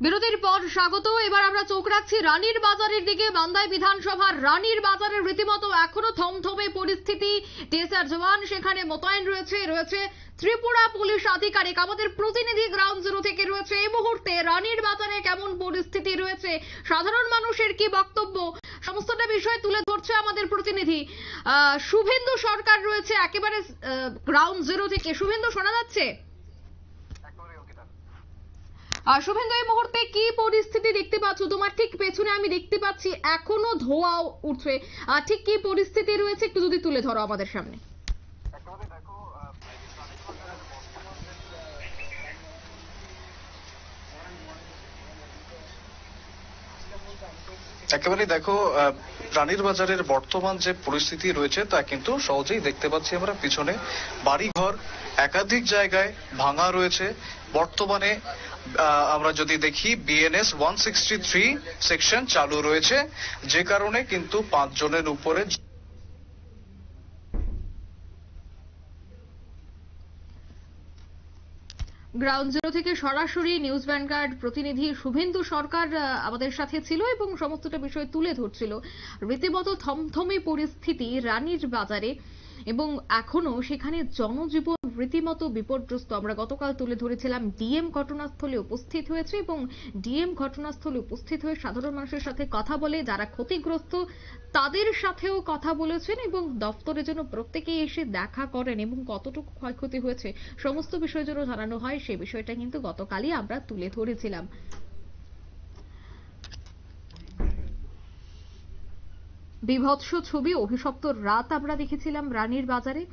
বিরতির পর স্বাগত। এবার আমরা চোখ রাখছি রানীর বাজারের দিকে। বান্দাই বিধানসভার রানীর বাজারের রীতিমতো এখনো থমথমে পরিস্থিতি। টিএসআর জওয়ান সেখানে মোতায়েন রয়েছে ত্রিপুরা পুলিশ আধিকারিক। আমাদের প্রতিনিধি গ্রাউন্ড জিরো থেকে রয়েছে এই মুহূর্তে রানীর বাজারে কেমন পরিস্থিতি রয়েছে, সাধারণ মানুষের কি বক্তব্য, সমস্তটা বিষয় তুলে ধরছে আমাদের প্রতিনিধি শুভেন্দু সরকার রয়েছে একেবারে গ্রাউন্ড জিরো থেকে। শুভেন্দু, শোনা যাচ্ছে? শুভেন্দু, এই মুহূর্তে কি পরিস্থিতি দেখতে পাচ্ছ? তোমার ঠিক পেছনে আমি দেখতে পাচ্ছি এখনো ধোঁয়া উঠছে, ঠিক কি পরিস্থিতি রয়েছে একটু যদি তুলে ধরো আমাদের সামনে। একেবারে দেখো, রানীর বাজারের বর্তমান যে পরিস্থিতি রয়েছে তা কিন্তু সহজেই দেখতে পাচ্ছি আমরা। পিছনে বাড়িঘর একাধিক জায়গায় ভাঙা রয়েছে। বর্তমানে আমরা যদি দেখি বিএনএস 163 সেকশন চালু রয়েছে, যে কারণে কিন্তু 5 জনের উপরে গ্রাউন্ড জিরো থেকে সরাসরি নিউজ ভ্যানগার্ড প্রতিনিধি শুভেন্দু সরকার আমাদের সাথে ছিল এবং সমস্তটা বিষয় তুলে ধরছিল। রীতিমতো থমথমে পরিস্থিতি রানীর বাজারে এবং এখনো সেখানে জনজীবন রীতিমতো বিপর্যস্ত। আমরা গতকাল তুলে ধরেছিলাম ডিএম ঘটনাস্থলে উপস্থিত হয়েছে এবং ডিএম ঘটনাস্থলে উপস্থিত হয়ে সাধারণ মানুষের সাথে কথা বলে, যারা ক্ষতিগ্রস্ত তাদের সাথেও কথা বলেছেন এবং দপ্তরের জন্য প্রত্যেকেই এসে দেখা করেন এবং কতটুকু ক্ষয়ক্ষতি হয়েছে সমস্ত বিষয় যেন জানানো হয় সে বিষয়টা কিন্তু গতকালই আমরা তুলে ধরেছিলাম। বিভৎস ছবি, অভিশপ্ত রাত আমরা দেখেছিলাম রানীর বাজারে।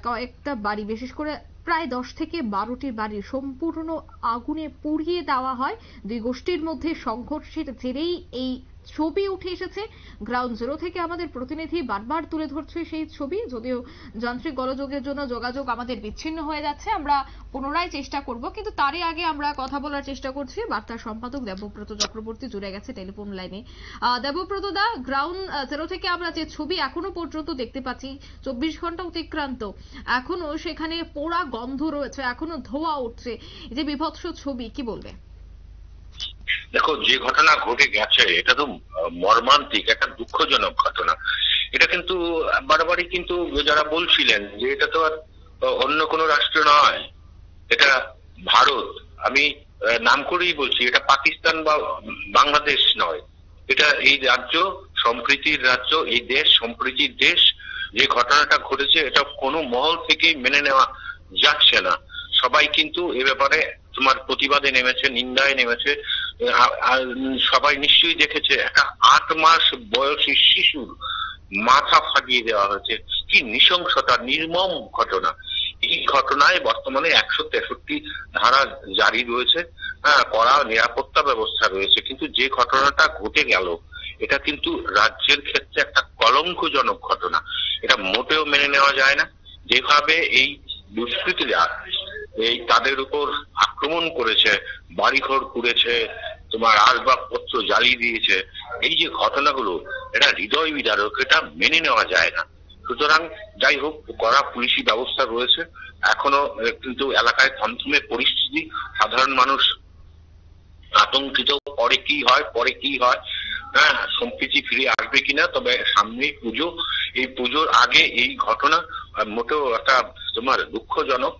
কয়েকটা বাড়ি, বিশেষ করে প্রায় 10 থেকে 12টি বাড়ি সম্পূর্ণ আগুনে পুড়িয়ে দেওয়া হয়। দুই গোষ্ঠীর মধ্যে সংঘর্ষের জেরেই এই ছবি উঠে এসেছে। গ্রাউন্ড জিরো থেকে আমাদের প্রতিনিধি বারবার তুলে ধরছে সেই ছবি, যদিও যান্ত্রিক গোলযোগের জন্য যোগাযোগ আমাদের বিচ্ছিন্ন হয়ে যাচ্ছে। আমরা পুনরায় চেষ্টা করব, কিন্তু তারই আগে আমরা কথা বলার চেষ্টা করছি। বার্তা সম্পাদক দেবব্রত চক্রবর্তী জুড়ে গেছে টেলিফোন লাইনে। দেবব্রত দা, গ্রাউন্ড জিরো থেকে আমরা যে ছবি এখনো পর্যন্ত দেখতে পাচ্ছি, 24 ঘন্টা অতিক্রান্ত, এখনো সেখানে পোড়া গন্ধ রয়েছে, এখনো ধোঁয়া উঠছে, যে বিভৎস ছবি, কি বলবে? দেখো, যে ঘটনা ঘটে গেছে এটা তো মর্মান্তিক, একটা দুঃখজনক ঘটনা। এটা কিন্তু বারবারই কিন্তু যারা বলছিলেন যে এটা তো আর অন্য কোনো রাষ্ট্র নয়, এটা ভারত, আমি নাম করেই বলছি, এটা পাকিস্তান বা বাংলাদেশ নয়, এটা এই রাজ্য সম্প্রীতির রাজ্য, এই দেশ সম্প্রীতির দেশ। যে ঘটনাটা ঘটেছে এটা কোনো মহল থেকেই মেনে নেওয়া যাচ্ছে না। সবাই কিন্তু এ ব্যাপারে তোমার প্রতিবাদে নেমেছে, নিন্দায় নেমেছে। সবাই নিশ্চয়ই দেখেছে একটা 8 মাস বয়সী শিশুর মাথা ফাটিয়ে দেওয়া হয়েছে। কি নৃশংসতা, নির্মম ঘটনা। এই ঘটনায় বর্তমানে 163 ধারা জারি রয়েছে, কড়া নিরাপত্তা ব্যবস্থা রয়েছে। কিন্তু যে ঘটনাটা ঘটে গেল এটা কিন্তু রাজ্যের ক্ষেত্রে একটা কলঙ্কজনক ঘটনা। এটা মোটেও মেনে নেওয়া যায় না। যেভাবে এই দুষ্কৃতীরা এই তাদের উপর আক্রমণ করেছে, বাড়িঘর পুড়েছে, তোমার আসবাবপত্র জ্বালিয়ে দিয়েছে, এই যে ঘটনাগুলো এটা হৃদয় বিদারক, এটা মেনে নেওয়া যায় না। সুতরাং যাই হোক, কড়া পুলিশি ব্যবস্থা রয়েছে এখনো, কিন্তু এলাকায় থমথমে পরিস্থিতি। সাধারণ মানুষ আতঙ্কিত, পরে কি হয়, সম্প্রীতি ফিরে আসবে কিনা। তবে সামনেই পুজো, এই পুজোর আগে এই ঘটনা মোটেও একটা তোমার দুঃখজনক।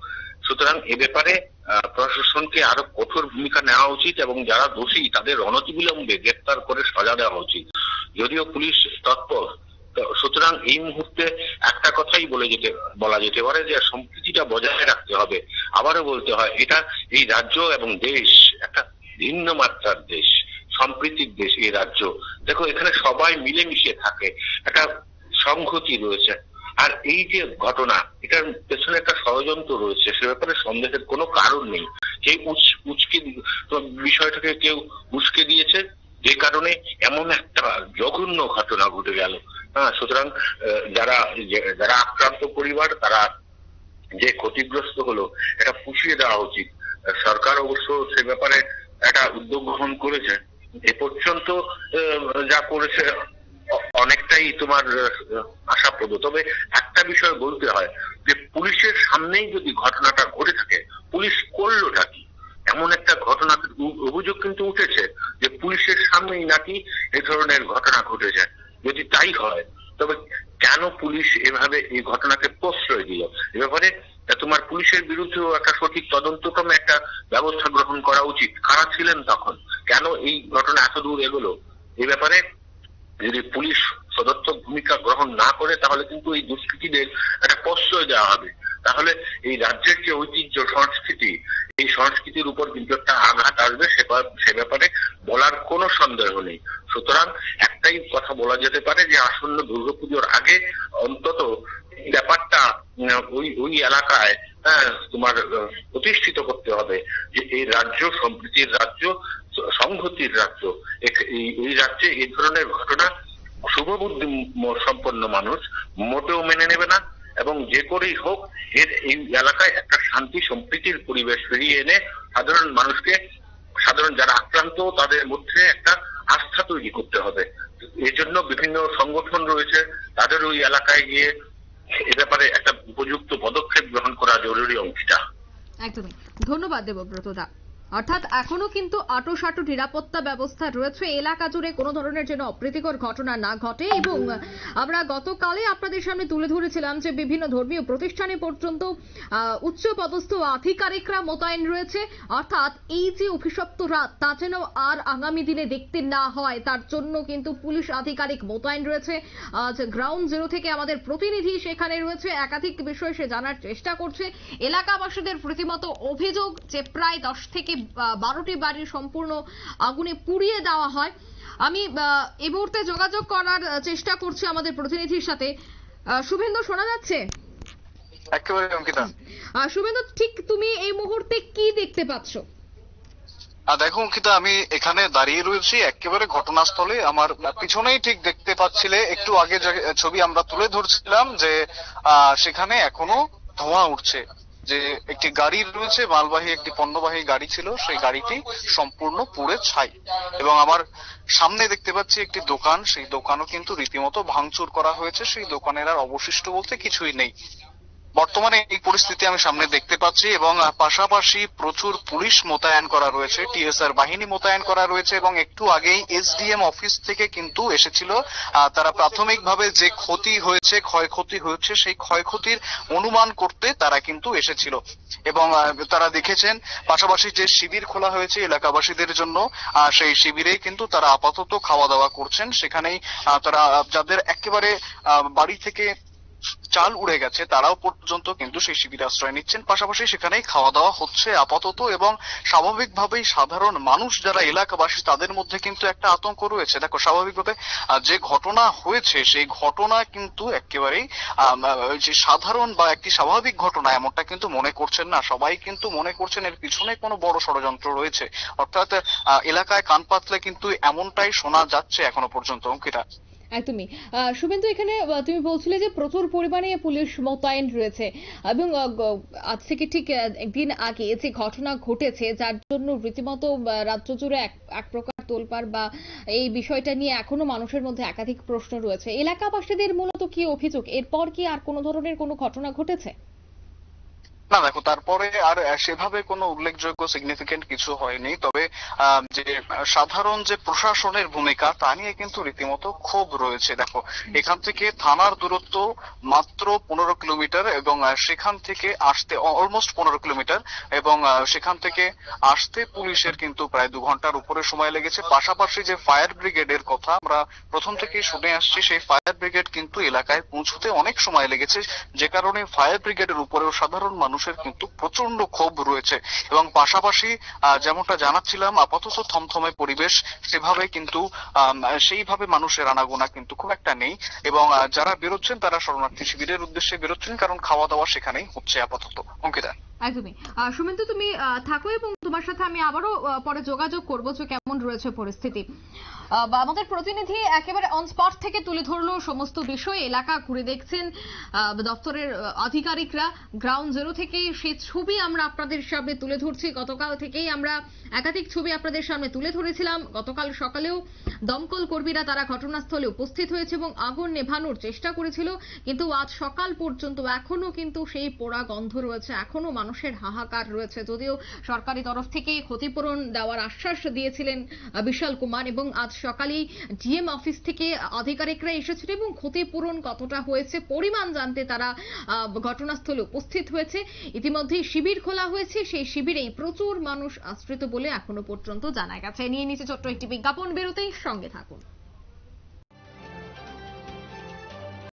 সুতরাং এ ব্যাপারে প্রশাসনকে আরো কঠোর ভূমিকা নেওয়া উচিত এবং যারা দোষী তাদের অনতিবিলম্বে গ্রেপ্তার করে সাজা দেওয়া উচিত, যদিও পুলিশ তৎপর। সুতরাং এই মুহূর্তে একটা কথাই বলা যেতে পারে যে সম্প্রীতিটা বজায় রাখতে হবে। আবারও বলতে হয়, এটা এই রাজ্য এবং দেশ একটা ভিন্ন মাত্রার দেশ, সম্প্রীতির দেশ এই রাজ্য। দেখো, এখানে সবাই মিলেমিশে থাকে, একটা সংহতি রয়েছে। আর এই যে ঘটনা, এটার পেছনে একটা ষড়যন্ত্র রয়েছে, সে ব্যাপারে সন্দেহের কোনো কারণ নেই। বিষয়টাকে কেউ উস্কে দিয়েছে, যে কারণে এমন একটা জঘন্য ঘটনা ঘটে গেল। সুতরাং যারা আক্রান্ত পরিবার, তারা যে ক্ষতিগ্রস্ত হলো, এটা পুষিয়ে দেওয়া উচিত। সরকার অবশ্য সে ব্যাপারে একটা উদ্যোগ গ্রহণ করেছে। এ পর্যন্ত যা করেছে অনেকটাই তোমার আশাপ্রদ। তবে একটা বিষয় বলতে হয় যে পুলিশের সামনেই যদি ঘটনাটা ঘটে থাকে, পুলিশ করলোটা কি? এমন একটা ঘটনা অভিযোগ কিন্তু উঠেছে যে পুলিশের সামনেই নাকি এ ধরনের ঘটনা ঘটেছে। যদি তাই হয় তবে কেন পুলিশ এভাবে এই ঘটনাকে প্রশ্রয় দিল? এ ব্যাপারে তোমার পুলিশের বিরুদ্ধেও একটা সঠিক তদন্তক্রমে একটা ব্যবস্থা গ্রহণ করা উচিত। কারা ছিলেন তখন, কেন এই ঘটনা এত দূর এগোলো, এ ব্যাপারে যদি পুলিশ সদর্থক ভূমিকা গ্রহণ না করে তাহলে কিন্তু এই দুষ্কৃতীদের একটা প্রশ্রয় দেওয়া হবে। তাহলে এই রাজ্যের যে ঐতিহ্য সংস্কৃতি, এই সংস্কৃতির উপর কিন্তু একটা আঘাত আসবে, সে ব্যাপারে বলার কোনো সন্দেহ নেই। সুতরাং একটাই কথা বলা যেতে পারে যে আসন্ন দুর্গাপুজোর আগে অন্তত এই ব্যাপারটা ওই এলাকায় তোমার প্রতিষ্ঠিত করতে হবে যে এই রাজ্য সম্প্রীতির রাজ্য, সংহতির রাজ্য। এই রাজ্যে এই ধরনের ঘটনা শুভবুদ্ধি সম্পন্ন মানুষ মোটেও মেনে নেবে না, এবং যে করেই হোক এই এলাকায় একটা শান্তি সম্প্রীতির পরিবেশ ফিরিয়ে এনে সাধারণ মানুষকে, সাধারণ যারা আক্রান্ত তাদের মধ্যে একটা আস্থা তৈরি করতে হবে। এই জন্য বিভিন্ন সংগঠন রয়েছে, তাদের ওই এলাকায় গিয়ে এ ব্যাপারে একটা উপযুক্ত পদক্ষেপ গ্রহণ করা জরুরি অঙ্কিতা। একদমই ধন্যবাদ দেবব্রত দা। অর্থাৎ এখনো কিন্তু আঁটোসাঁটো নিরাপত্তা ব্যবস্থা রয়েছে এলাকা জুড়ে, কোনো ধরনের যেন অপ্রীতিকর ঘটনা না ঘটে। এবং আমরা গতকালে আপনাদের সামনে তুলে ধরেছিলাম যে বিভিন্ন ধর্মীয় প্রতিষ্ঠানে পর্যন্ত উচ্চ পদস্থ আধিকারিকরা মোতায়েন রয়েছে। অর্থাৎ এই যে অভিশপ্ত রাত তা যেন আর আগামী দিনে দেখতে না হয় তার জন্য কিন্তু পুলিশ আধিকারিক মোতায়েন রয়েছে। গ্রাউন্ড জিরো থেকে আমাদের প্রতিনিধি সেখানে রয়েছে, একাধিক বিষয় সে জানার চেষ্টা করছে। এলাকাবাসীদের রীতিমতো অভিযোগ যে প্রায় 10 থেকে 12টি বাড়ি সম্পূর্ণ আগুনে পুড়িয়ে দেওয়া হয়। আমি এই মুহূর্তে যোগাযোগ করার চেষ্টা করছি আমাদের প্রতিনিধির সাথে। শুভেন্দু, শোনা যাচ্ছে? একেবারে অঙ্কিতা। শুভেন্দু, ঠিক তুমি এই মুহূর্তে কি দেখতে পাচ্ছ? দেখো অঙ্কিতা, আমি এখানে দাঁড়িয়ে রয়েছি একেবারে ঘটনাস্থলে। আমার পিছনেই ঠিক দেখতে পাচ্ছিলে, একটু আগে যে ছবি আমরা তুলে ধরছিলাম যে সেখানে এখনো ধোঁয়া উঠছে। যে একটি গাড়ি রয়েছে, মালবাহী একটি পণ্যবাহী গাড়ি ছিল, সেই গাড়িটি সম্পূর্ণ পুড়ে ছাই। এবং আমার সামনে দেখতে পাচ্ছি একটি দোকান, সেই দোকানও কিন্তু রীতিমতো ভাঙচুর করা হয়েছে। সেই দোকানের আর অবশিষ্ট বলতে কিছুই নেই। বর্তমানে এই পরিস্থিতি আমি সামনে দেখতে পাচ্ছি এবং পাশাপাশি প্রচুর পুলিশ মোতায়েন করা রয়েছে, টিএসআর বাহিনী মোতায়েন করা রয়েছে। এবং একটু আগেই এসডিএম অফিস থেকে কিন্তু এসেছিল, তারা প্রাথমিকভাবে যে ক্ষতি হয়েছে, ক্ষয়ক্ষতি হয়েছে, সেই ক্ষয়ক্ষতির অনুমান করতে তারা কিন্তু এসেছিল। এবং তারা দেখেছেন পাশাপাশি যে শিবির খোলা হয়েছে এলাকাবাসীদের জন্য, সেই শিবিরেই কিন্তু তারা আপাতত খাওয়া দাওয়া করছেন। সেখানেই তারা যাদের একেবারে বাড়ি থেকে চাল উড়ে গেছে তারাও পর্যন্ত কিন্তু সেই শিবিরে আশ্রয় নিচ্ছেন। পাশাপাশি সেখানেই খাওয়া দাওয়া হচ্ছে আপাতত। এবং স্বাভাবিকভাবেই সাধারণ মানুষ যারা এলাকাবাসী তাদের মধ্যে কিন্তু একটা আতঙ্ক রয়েছে। দেখো, স্বাভাবিকভাবে যে ঘটনা হয়েছে সেই ঘটনা কিন্তু একেবারেই যে সাধারণ বা একটি স্বাভাবিক ঘটনা এমনটা কিন্তু মনে করছেন না। সবাই কিন্তু মনে করছেন এর পিছনে কোনো বড় ষড়যন্ত্র রয়েছে। অর্থাৎ এলাকায় কান পাতলে কিন্তু এমনটাই শোনা যাচ্ছে এখনো পর্যন্ত অঙ্কিতা। একদমই। শুভেন্দু, এখানে তুমি বলছিলে যে প্রচুর পরিমাণে পুলিশ মোতায়েন রয়েছে এবং আজ থেকে ঠিক একদিন আগে যে ঘটনা ঘটেছে যার জন্য রীতিমতো রাজ্য জুড়ে এক প্রকার তোলপাড়, বা এই বিষয়টা নিয়ে এখনো মানুষের মধ্যে একাধিক প্রশ্ন রয়েছে। এলাকাবাসীদের মূলত কি অভিযোগ? এরপর কি আর কোনো ধরনের কোনো ঘটনা ঘটেছে? না দেখো, তারপরে আর সেভাবে কোনো উল্লেখযোগ্য সিগনিফিকেন্ট কিছু হয়নি। তবে যে সাধারণ যে প্রশাসনের ভূমিকা তা নিয়ে কিন্তু রীতিমতো ক্ষোভ রয়েছে। দেখো, এখান থেকে থানার দূরত্ব মাত্র 15 কিলোমিটার এবং সেখান থেকে আসতে অলমোস্ট 15 কিলোমিটার, এবং সেখান থেকে আসতে পুলিশের কিন্তু প্রায় 2 ঘন্টার উপরে সময় লেগেছে। পাশাপাশি যে ফায়ার ব্রিগেডের কথা আমরা প্রথম থেকেই শুনে আসছি, সেই ফায়ার ব্রিগেড কিন্তু এলাকায় পৌঁছতে অনেক সময় লেগেছে, যে কারণে ফায়ার ব্রিগেডের উপরেও সাধারণ মানুষের কিন্তু প্রচন্ড ক্ষোভ রয়েছে। এবং পাশাপাশি যেমনটা জানাচ্ছিলাম, আপাতত থমথমে পরিবেশ, সেভাবে কিন্তু সেইভাবে মানুষের আনাগোনা কিন্তু খুব একটা নেই। এবং যারা বেরোচ্ছেন তারা শরণার্থী শিবিরের উদ্দেশ্যে বেরোচ্ছেন, কারণ খাওয়া দাওয়া সেখানেই হচ্ছে আপাতত অঙ্কিতা। একদমই। শুভেন্দু, তুমি থাকো এবং তোমার সাথে আমি আবারও পরে যোগাযোগ করবো যে কেমন রয়েছে পরিস্থিতি। আমাদের প্রতিনিধি একেবারে অন স্পট থেকে তুলে ধরলো সমস্ত বিষয়, এলাকা ঘুরে দেখছেন দপ্তরের আধিকারিকরা। গ্রাউন্ড জিরো থেকে সেই ছবি আমরা আপনাদের সামনে তুলে ধরছি। গতকাল থেকেই আমরা একাধিক ছবি আপনাদের সামনে তুলে ধরেছিলাম। গতকাল সকালেও দমকল কর্মীরা তারা ঘটনাস্থলে উপস্থিত হয়েছে এবং আগুন নেভানোর চেষ্টা করেছিল, কিন্তু আজ সকাল পর্যন্ত এখনো কিন্তু সেই পোড়া গন্ধ রয়েছে, এখনো মানুষের হাহাকার রয়েছে। যদিও সরকারি তরফ থেকে ক্ষতিপূরণ দেওয়ার আশ্বাস দিয়েছিলেন বিশাল কুমার, এবং আজ সকালেই ডিএম অফিস থেকে আধিকারিকরা এসেছিল এবং ক্ষতিপূরণ কতটা হয়েছে পরিমাণ জানতে তারা ঘটনাস্থলে উপস্থিত হয়েছে। ইতিমধ্যেই শিবির খোলা হয়েছে, সেই শিবিরেই প্রচুর মানুষ আশ্রিত বলে এখনো পর্যন্ত জানা গেছে। নিয়ে নিচে ছোট্ট একটি বিজ্ঞাপন, বেরোতেই সঙ্গে থাকুন।